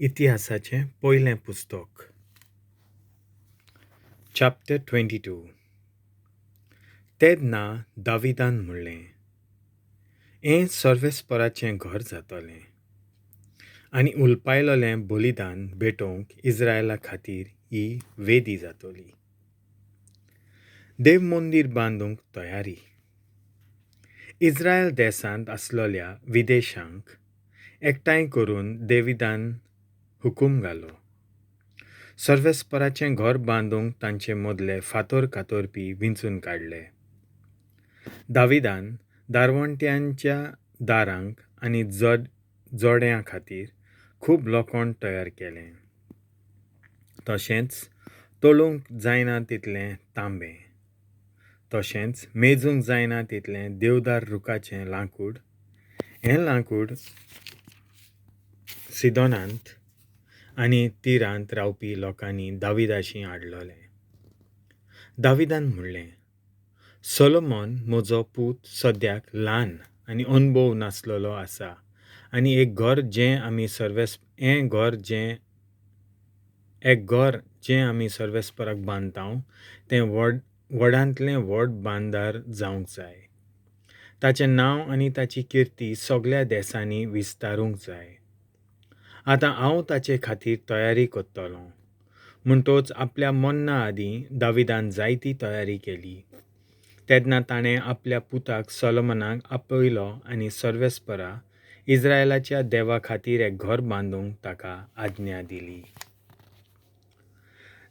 इतिहासाचें पयलें पुस्तक. चॅप्टर 22. तेन्ना दाविदान म्हणलें, हें सर्वेस्पराचें घर जातलें आनी उलपायलोलें बलिदान भेटोवंक इस्रायला खातीर ही वेदी जातली. देव मंदीर बांदूंक तयारी. इस्रायल देशांत आसलोल्या विदेशांक एकठांय करून दाविदान हुकूम घालो. सर्वेस्पराचें घर बांदूंक तांचे मदले फातर कातरपी विंचून काडले. दाविदान दारवंट्यांच्या दारांक आनी जोड्यां खातीर खूब लोखंड तयार केलें. तशेंच तोळूंक जायना तितलें तांबें, तशेंच मेजूंक जायना तितलें देवदार रुखाचें लांकूड. हें लांकूड सिदोनांत आनी तिरांत रावपी लोकांनी दाविदाशी हाडलोलें. दाविदान म्हणलें, सोलोमोन म्हजो पूत सद्याक ल्हान आनी अनुभव नासलोलो आसा आनी एक घर जें आमी सर्वेस्पराक बांदतांव तें व्हडांतलें व्हड बांदार जावंक जाय. ताचें नांव आनी ताची किर्ती सगळ्या देशांनी विस्तारूंक जाय. आतां हांव ताचे खातीर तयारी करतलों. म्हणटच आपल्या मरना आदीं दाविदान जायती तयारी केली. तेन्ना ताणें आपल्या पुताक सोलोमोनाक आपयलो आनी सर्वेस्परा इस्रायलाच्या देवा खातीर एक घर बांदूंक ताका आज्ञा दिली.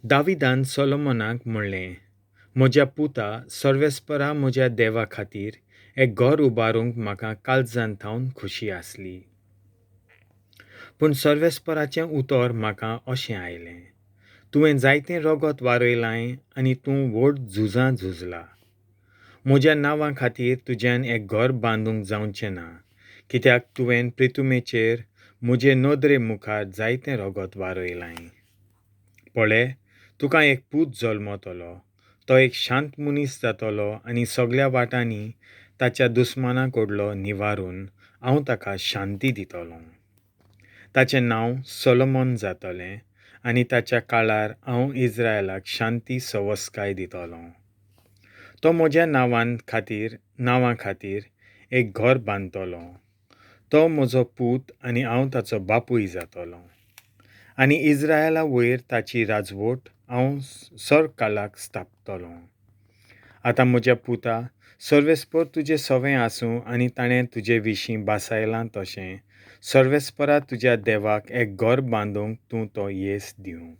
दाविदान सोलोमोनाक म्हणलें, म्हज्या पुता सर्वेस्परा म्हज्या देवा खातीर एक घर उबारूंक म्हाका काळजांत थावन खुशी आसली. पूण सर्वेस्पराचें उतर म्हाका अशें आयलें, तुवें जायतें रगत वारयलां आनी तूं व्हड झुजां झुजला. म्हज्या नांवा खातीर तुज्यान एक घर बांदूंक जावचें ना, कित्याक तुवें प्रितुमेचेर म्हजे नदरे मुखार जायतें रगत वारयलां. पळय, तुका एक पूत जल्मतलो. तो एक शांत मनीस जातलो आनी सगळ्या वाटांनी ताच्या दुस्माना कडलो निवारून हांव ताका शांती दितलों. ताचें नांव सोलोमोन जातलें आनी ताच्या काळार हांव इस्रायलाक शांती सवस्काय दितलों. तो म्हज्या नांवा खातीर एक घर बांदतलो. तो म्हजो पूत आनी हांव ताचो बापूय जातलों. आनी इस्रायला वयर ताची राजवट हांव सरकालाक स्थापतलों. आतां म्हज्या पुता, सर्वेस्पर तुजें सवें आसूं आनी ताणें तुजे विशीं बासायलां तशें सर्वेस्परा तुज्या देवाक एक घर बांदूंक तूं तो येस दिवं.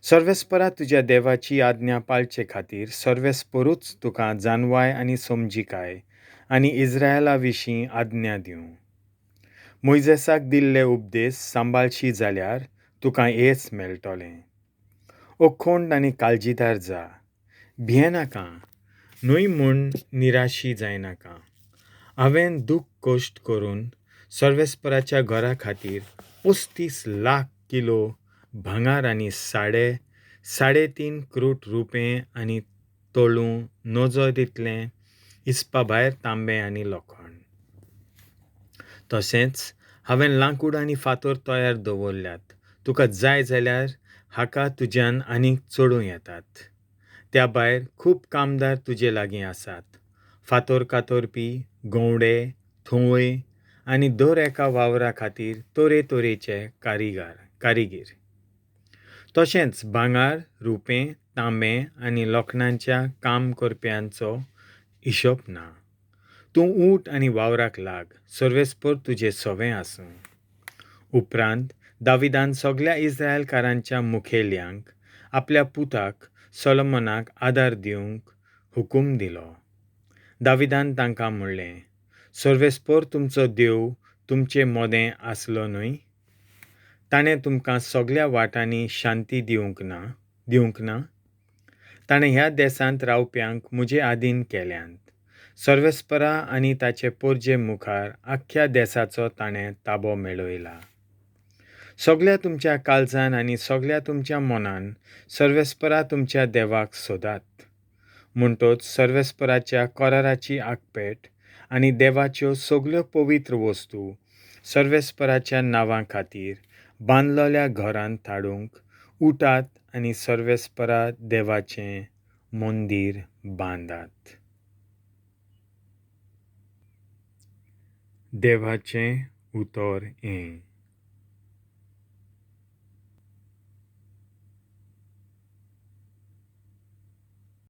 सर्वेस्परा तुज्या देवाची आज्ञा पाळचे खातीर सर्वेस्परूच तुका जानवाय आनी समजिकाय आनी इस्रायला विशीं आज्ञा दिवं. मोइजेसाक दिल्ले उपदेश सांबाळशी जाल्यार तुका येस मेळटलें. अखोंड आनी काळजीदार जा. भियेनाका, न्हय म्हूण निराशी जायनाका. हांवें दूख कश्ट करून सर्वेस्पराच्या घरा खातीर 35 लाख किलो भांगार आनी 3.5 क्रूट रुपें आनी तोळूं नजो तितलें इसपा भायर तांबें आनी लोखंड. तशेंच हांवें लांकूड आनी फातर तयार दवरल्यात. तुका जाय जाल्यार हाका तुज्यान आनीक चडूं येतात. त्या भायर खूब कामदार तुजे लागीं आसात. फातर कातरपी, गवंडे, थोंवय आनी दर एका वावरा खातीर तरेतरेचे कारीगीर. तशेंच भांगार, रुपें, तांबें आनी लोखंडाच्या काम करप्यांचो हिशोब ना. तूं ऊठ आनी वावराक लाग. सर्वेस्पर तुजें सवें आसूं. उपरांत दाविदान सगळ्या इस्रायलकारांच्या मुखेल्यांक आपल्या पुताक सोलोमोनाक आदार दिवंक हुकूम दिलो. दाविदान तांकां म्हणलें, सर्वेस्पर तुमचो देव तुमचें मोदें आसलो न्हय. ताणें तुमकां सगळ्या वाटांनी शांती दिवंक ना. ताणें ह्या देशांत रावप्यांक म्हजे आधीन केल्यांत. सर्वेस्परा आनी ताचे पोरजे मुखार आख्ख्या देशाचो ताणें ताबो मेळयला. सगळ्या तुमच्या काळजान आनी सगळ्या तुमच्या मनान सर्वेस्परा तुमच्या देवाक सोदात. म्हणटच सर्वेस्पराच्या कराराची आगपेट आनी देवाच्यो सगळ्यो पवित्र वस्तू सर्वेस्पराच्या नांवा खातीर बांदलेल्या घरांत धाडूंक उठात आनी सर्वेस्परा देवाचें मंदीर बांदात. देवाचें उतर हें.